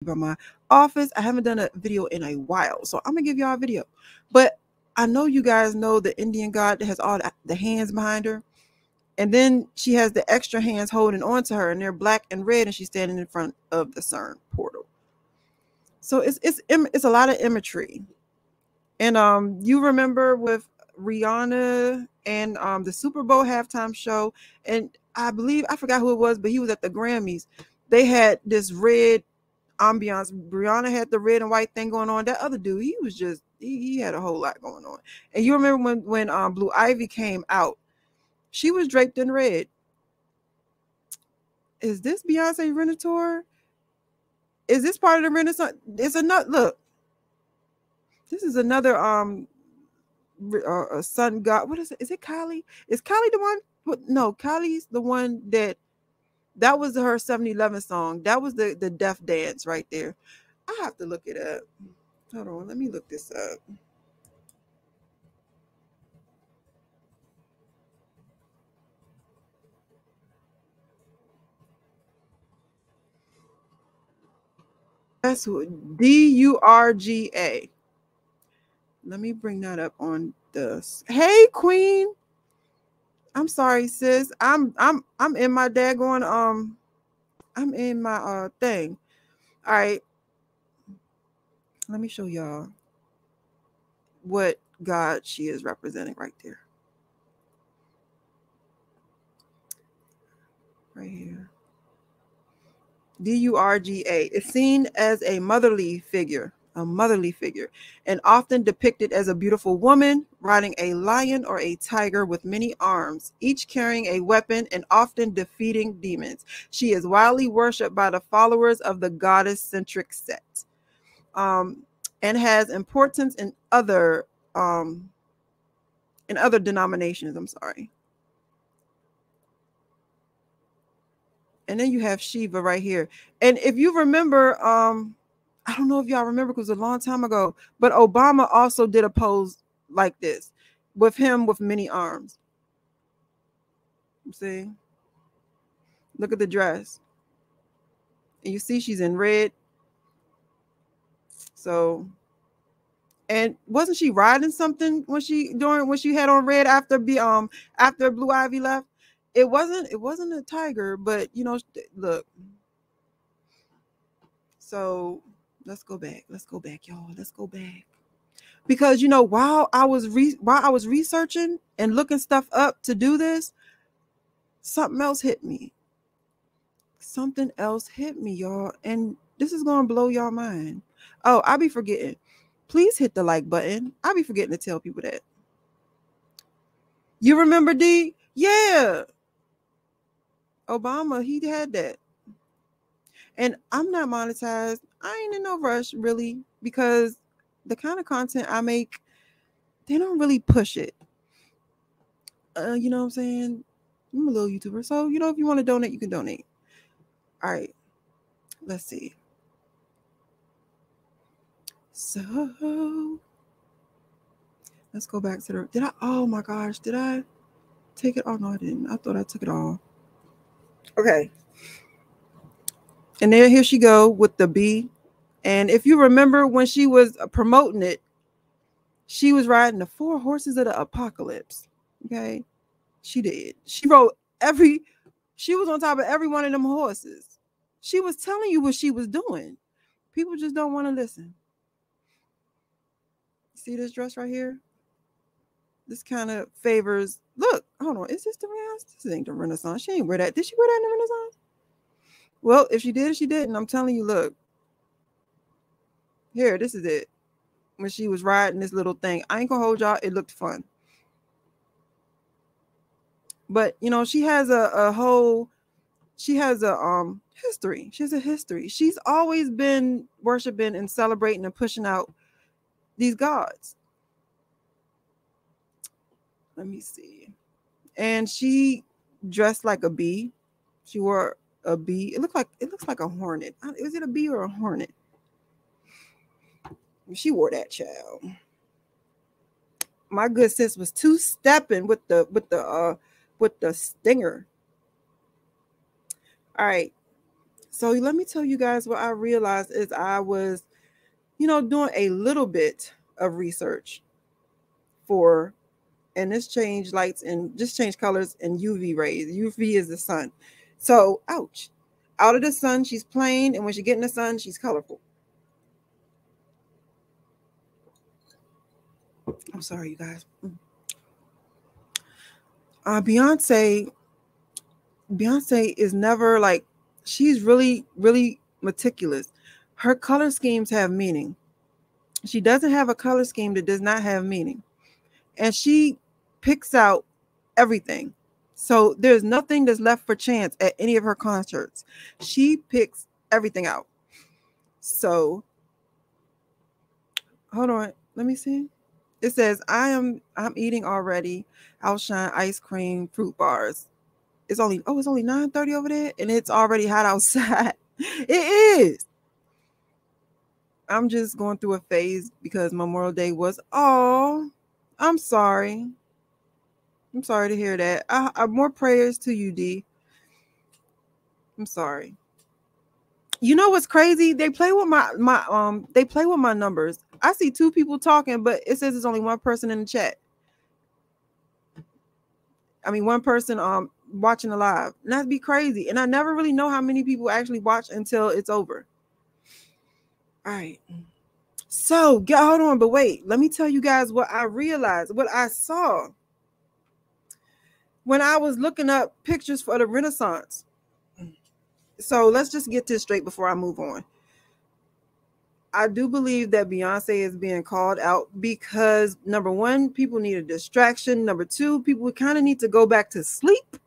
by my office. I haven't done a video in a while, so I'm gonna give y'all a video. But I know you guys know the Indian god that has all the hands behind her, and then she has the extra hands holding on to her, and they're black and red, and she's standing in front of the CERN portal. So it's a lot of imagery. And you remember with Rihanna and the Super Bowl halftime show, and I believe, I forgot who it was, but he was at the Grammys. They had this red ambiance. Rihanna had the red and white thing going on. That other dude, he was just he had a whole lot going on. And you remember when Blue Ivy came out, she was draped in red. Is this Beyonce Renaissance? Is this part of the Renaissance? It's another look. This is another sun god. What is it? Is it Kylie? Is Kylie the one? No, Kylie's the one that was her 7-Eleven song. That was the death dance right there. I have to look it up. Hold on, let me look this up. That's who, Durga. Let me bring that up on this. Hey, Queen. I'm sorry, sis. I'm in my daggone I'm in my thing. All right. Let me show y'all what God she is representing right there. Right here. Durga is seen as a motherly figure, and often depicted as a beautiful woman riding a lion or a tiger with many arms, each carrying a weapon and often defeating demons. She is widely worshipped by the followers of the goddess-centric sect, and has importance in other denominations. I'm sorry. And then you have Shiva right here. And if you remember, I don't know if y'all remember because it was a long time ago, but Obama also did a pose like this with him with many arms. See? Look at the dress. And you see she's in red. So, and wasn't she riding something when she had on red after Blue Ivy left? It wasn't a tiger, but you know, look. So let's go back, y'all. Let's go back. Because you know, while I was researching and looking stuff up to do this, something else hit me. Something else hit me, y'all. And this is gonna blow y'all mind. Oh, I be forgetting. Please hit the like button. I be forgetting to tell people that. You remember D? Yeah. Obama, he had that. And I'm not monetized. I ain't in no rush, really, because the kind of content I make, they don't really push it. You know what I'm saying? I'm a little YouTuber. So, you know, if you want to donate, you can donate. All right. Let's see. So, let's go back to the... oh my gosh. Did I take it? Oh, no, I didn't. I thought I took it all. Okay. And here she go with the bee. And if you remember when she was promoting it, she was riding the 4 horses of the apocalypse. Okay. She did. She was on top of every one of them horses. She was telling you what she was doing. People just don't want to listen. See this dress right here? This kind of favors. Look, hold on. Is this the Renaissance? This ain't the Renaissance. She ain't wear that. Did she wear that in the Renaissance? Well, if she did, she didn't. I'm telling you, look. Here, this is it. When she was riding this little thing. I ain't gonna hold y'all. It looked fun. But, you know, she has a history. She has a history. She's always been worshiping and celebrating and pushing out these gods. Let me see. And she dressed like a bee. She wore a bee. It looks like a hornet. Is it a bee or a hornet? She wore that, child. My good sis was 2-stepping with the stinger. All right. So let me tell you guys what I realized is I was, doing a little bit of research for, and this changed lights and just change colors and UV rays. UV is the sun. So, ouch. Out of the sun, she's plain, and when she get in the sun, she's colorful. I'm sorry, you guys. Beyonce is never like, she's really, really meticulous. Her color schemes have meaning. She doesn't have a color scheme that does not have meaning. And she picks out everything. So there's nothing that's left for chance at any of her concerts. She picks everything out. So hold on, let me see. It says I'm eating already. Outshine ice cream fruit bars. It's only 9:30 over there, and it's already hot outside. It is. I'm just going through a phase because Memorial Day was. Oh, I'm sorry. I'm sorry to hear that. I more prayers to you, D. I'm sorry. You know what's crazy? They play with my numbers. I see two people talking, but it says there's only one person in the chat. I mean, one person watching the live. And that'd be crazy. And I never really know how many people actually watch until it's over. All right. So hold on, but wait. Let me tell you guys what I realized, what I saw when I was looking up pictures for the Renaissance. So let's just get this straight before I move on. I do believe that Beyonce is being called out because, number one, people need a distraction. Number two, people kind of need to go back to sleep.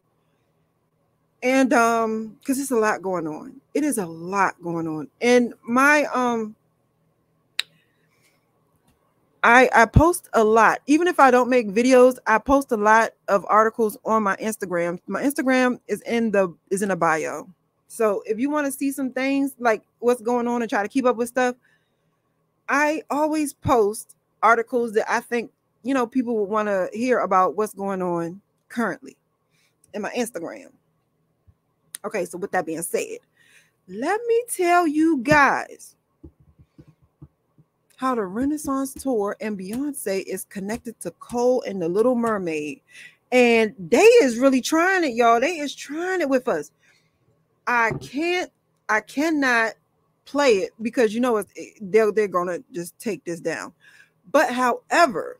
And because it's a lot going on. It is a lot going on. And my I post a lot. Even if I don't make videos, I post a lot of articles on my Instagram. My Instagram is in a bio. So if you want to see some things like what's going on and try to keep up with stuff, I always post articles that I think, people would want to hear about what's going on currently in my Instagram. Okay, so with that being said, let me tell you guys how the Renaissance tour and Beyonce is connected to Cole and the Little Mermaid. And they is really trying it, y'all. They is trying it with us. I cannot play it because they're gonna just take this down. But however,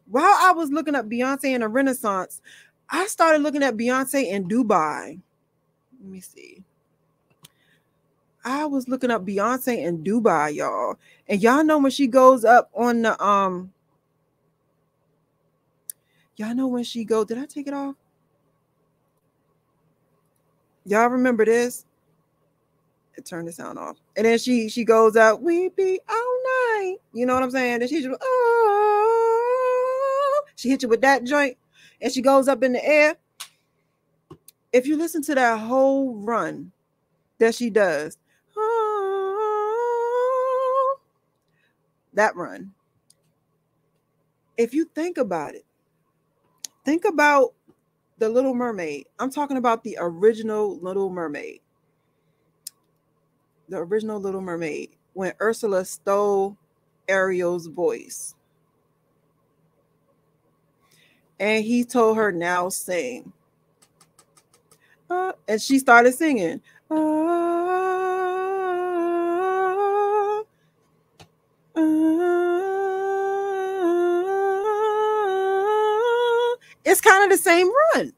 while I was looking up Beyonce and the Renaissance, I started looking at Beyonce in Dubai. Let me see. I was looking up Beyonce in Dubai, y'all. And y'all know when she goes up on the y'all know when she go, did I take it off? Y'all remember this? It turned the sound off. And then she goes out, we be all night. You know what I'm saying? And she just, she hit you with that joint and she goes up in the air. If you listen to that whole run that she does, that run, if you think about it, think about the Little Mermaid. I'm talking about the original Little Mermaid. The original Little Mermaid, when Ursula stole Ariel's voice. And he told her, now sing. And she started singing. It's kind of the same run.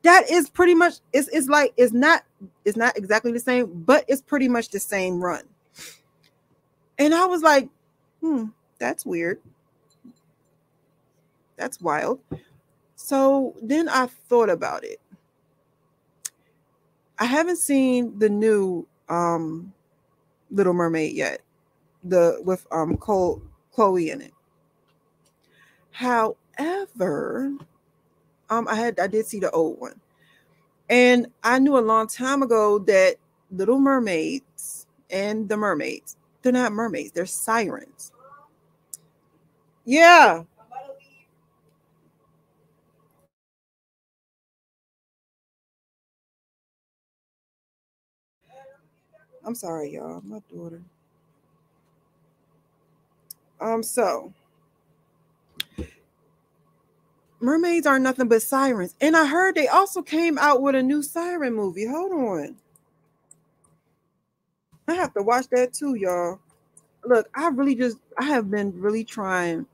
That is pretty much, it's not exactly the same, but it's pretty much the same run. And I was like, that's weird. That's wild. So then I thought about it. I haven't seen the new Little Mermaid yet. With Chloe in it. However, I did see the old one. And I knew a long time ago that Little Mermaids and the mermaids, they're not mermaids, they're sirens. Yeah. I'm sorry, y'all. My daughter. So mermaids are nothing but sirens. And I heard they also came out with a new siren movie. Hold on. I have to watch that too, y'all. Look, I have been really trying.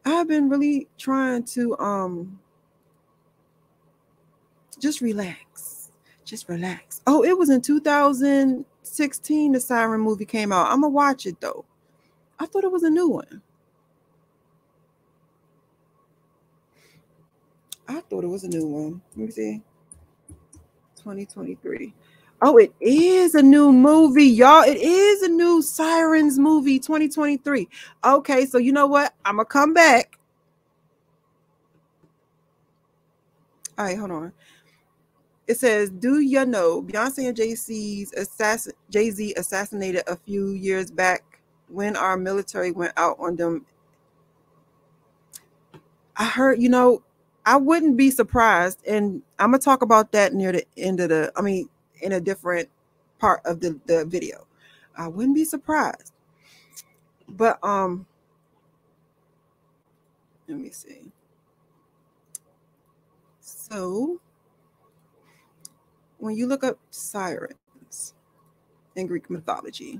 I've been really trying to just relax. Just relax. Oh, it was in 2016 the siren movie came out. I'm gonna watch it though. I thought it was a new one. I thought it was a new one. Let me see. 2023. Oh, it is a new movie, y'all. It is a new Sirens movie, 2023. Okay, so you know what? I'm gonna come back. All right, hold on. It says, "Do you know Beyonce and Jay-Z assassinated a few years back when our military went out on them?" I heard, I wouldn't be surprised, and I'm gonna talk about that near the end of in a different part of the video. I wouldn't be surprised. But let me see. So when you look up sirens in Greek mythology,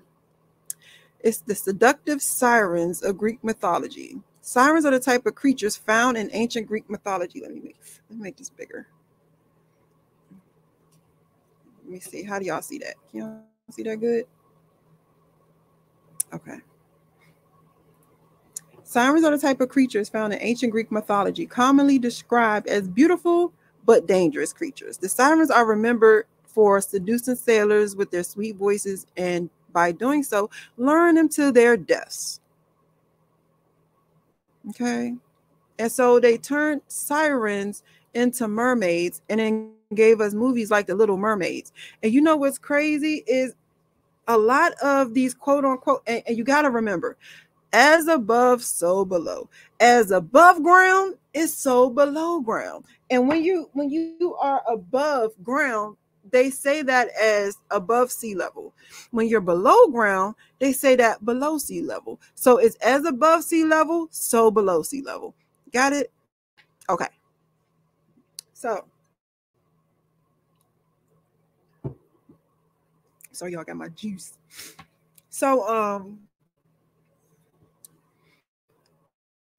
it's the seductive sirens of Greek mythology. Sirens are the type of creatures found in ancient Greek mythology. Let me make this bigger. Let me see. How do y'all see that? Can y'all see that good? Okay. Sirens are the type of creatures found in ancient Greek mythology, commonly described as beautiful but dangerous creatures. The sirens are remembered for seducing sailors with their sweet voices, and by doing so, luring them to their deaths. Okay. And so they turned sirens into mermaids and then gave us movies like The Little Mermaids. And you know what's crazy is a lot of these quote unquote, and you got to remember, as above, so below. As above ground is so below ground. And when you are above ground, they say that as above sea level. When you're below ground, they say that below sea level. So it's as above sea level, so below sea level. Got it? Okay. So sorry, y'all, got my juice. So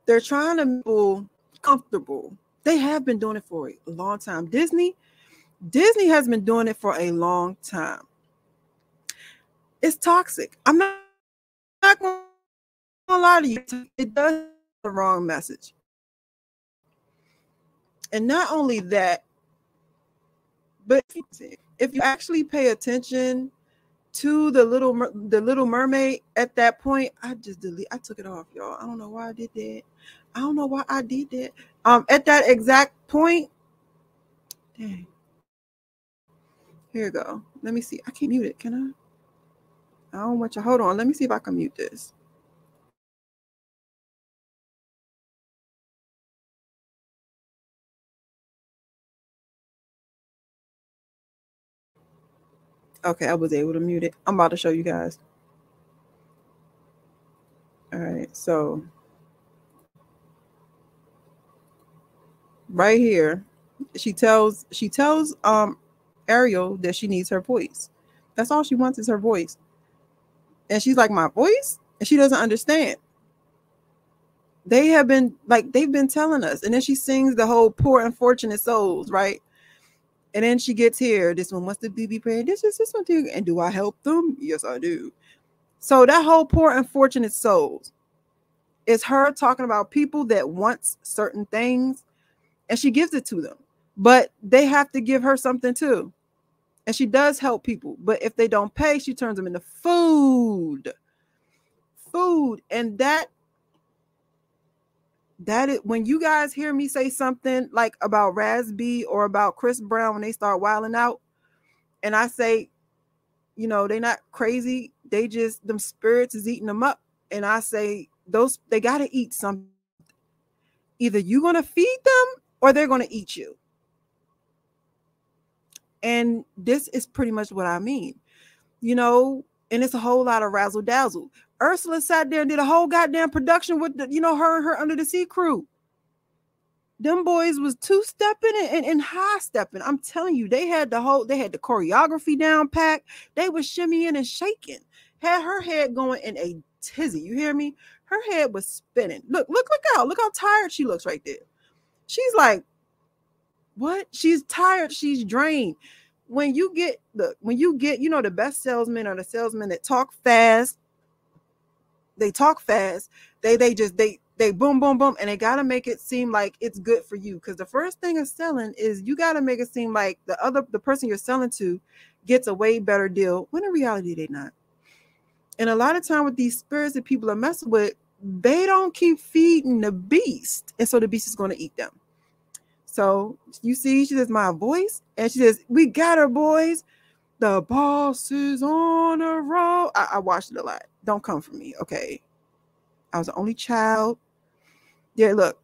they're trying to make people comfortable. They have been doing it for a long time. Disney has been doing it for a long time. It's toxic. I'm not going to lie to you. It does the wrong message. And not only that, but if you actually pay attention to the Little Mermaid at that point, I took it off, y'all. I don't know why I did that. I don't know why I did that. At that exact point, dang. Here you go. Let me see. I can't mute it, can I? I don't want you. Hold on. Let me see if I can mute this. Okay, I was able to mute it. I'm about to show you guys. All right, so right here, she tells Ariel that she needs her voice. That's all she wants is her voice. And she's like, my voice? And she doesn't understand. They've been telling us. And then she sings the whole poor unfortunate souls, right? And then she gets here. This one wants to be praying. This one too. And do I help them? Yes, I do. So that whole poor unfortunate souls is her talking about people that want certain things, and she gives it to them. But they have to give her something too. And she does help people. But if they don't pay, she turns them into food. And that is when you guys hear me say something like about Raz B or about Chris Brown when they start wilding out, and I say, they're not crazy, they just, them spirits is eating them up. And I say, they got to eat something. Either you're going to feed them or they're going to eat you. And this is pretty much what I mean. you know, and it's a whole lot of razzle dazzle. Ursula sat there and did a whole goddamn production with the, you know, her and her Under the Sea crew. Them boys was two-stepping and high-stepping. I'm telling you, they had the choreography down packed. They was shimmying and shaking. Had her head going in a tizzy. You hear me? Her head was spinning. Look out. Look how tired she looks right there. She's like, what? She's tired. She's drained. When you get, you know, the best salesmen are the salesmen that talk fast. They talk fast. They boom, boom, boom. And they got to make it seem like it's good for you. Because the first thing of selling is you got to make it seem like the person you're selling to gets a way better deal, when in reality, they not. And a lot of time with these spirits that people are messing with, they don't keep feeding the beast. And so the beast is going to eat them. So you see, she says, my voice. And she says, we got her, boys. The boss is on a roll. I watched it a lot. Don't come for me, okay? I was the only child. Yeah, look.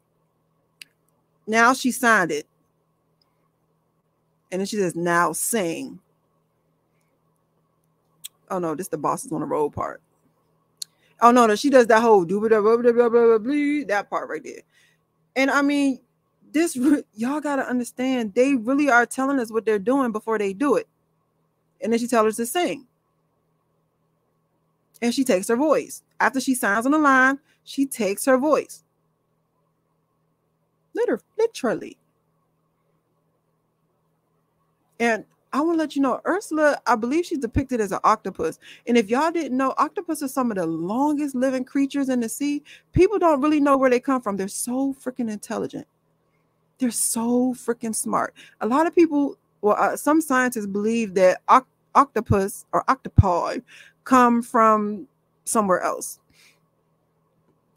Now she signed it. And then she says, now sing. Oh, no, this the boss is on the roll part. Oh, no, she does that whole that part right there. And I mean, this, y'all got to understand, they really are telling us what they're doing before they do it. And then she tells us to sing. And she takes her voice. After she signs on the line, she takes her voice. Literally. And I want to let you know, Ursula, I believe she's depicted as an octopus. And if y'all didn't know, octopus are some of the longest living creatures in the sea. People don't really know where they come from. They're so freaking intelligent. They're so freaking smart. A lot of people, some scientists believe that octopus or octopi come from somewhere else.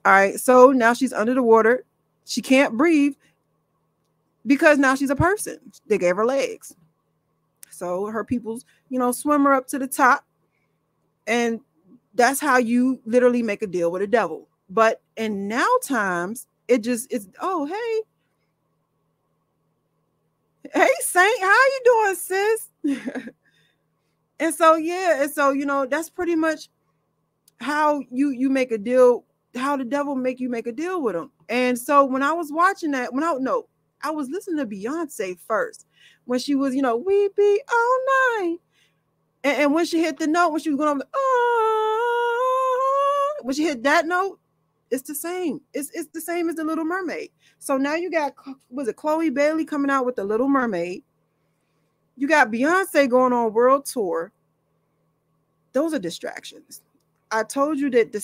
All right, so now she's under the water. She can't breathe because now she's a person. They gave her legs. So her peoples, you know, swim her up to the top. And that's how you literally make a deal with a devil. But in now times, it's, oh, hey, Saint, how you doing, sis? And so, yeah, and so, you know, that's pretty much how you make a deal, how the devil make you make a deal with him. And so when I was watching that, I was listening to Beyonce first when she was, you know, we be all night. And when she hit the note, when she was going over, when she hit that note, it's the same. It's the same as the Little Mermaid. So now you got, was it Chloe Bailey coming out with the Little Mermaid? You got Beyonce going on world tour. Those are distractions. I told you that the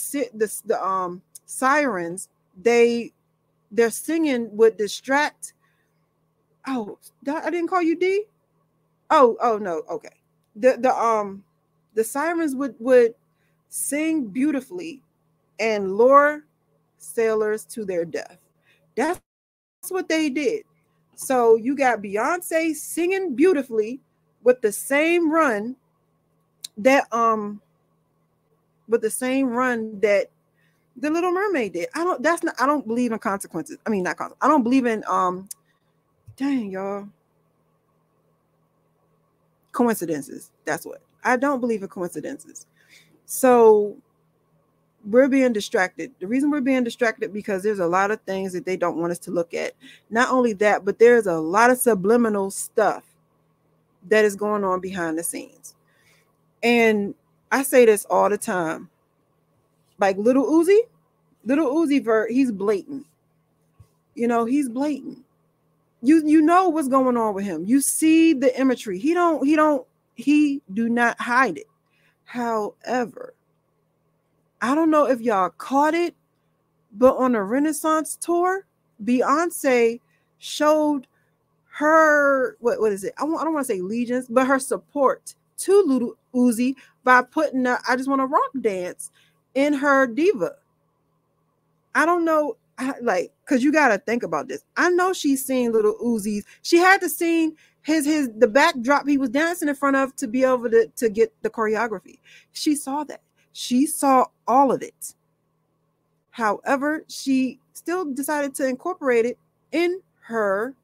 sirens, their singing would distract. Oh, I didn't call you D. Oh no, okay. The sirens would sing beautifully and lure sailors to their death. That's what they did. So you got Beyonce singing beautifully with the same run that the Little Mermaid did. I don't believe in consequences. I mean, not consequences. I don't believe in dang, y'all, coincidences. That's what. I don't believe in coincidences. So we're being distracted. The reason we're being distracted because there's a lot of things that they don't want us to look at. Not only that, but there's a lot of subliminal stuff that is going on behind the scenes. And I say this all the time. Like Little Uzi he's blatant. You know, he's blatant. You know what's going on with him. You see the imagery. He do not hide it. However, I don't know if y'all caught it, but on the Renaissance tour, Beyonce showed her, what is it? I don't want to say allegiance, but her support to Little Uzi by putting I Just Want to Rock dance in her diva. I don't know, because you got to think about this. I know she's seen Little Uzi's. She had to see the backdrop he was dancing in front of to be able to get the choreography. She saw that. She saw all of it. However, she still decided to incorporate it in her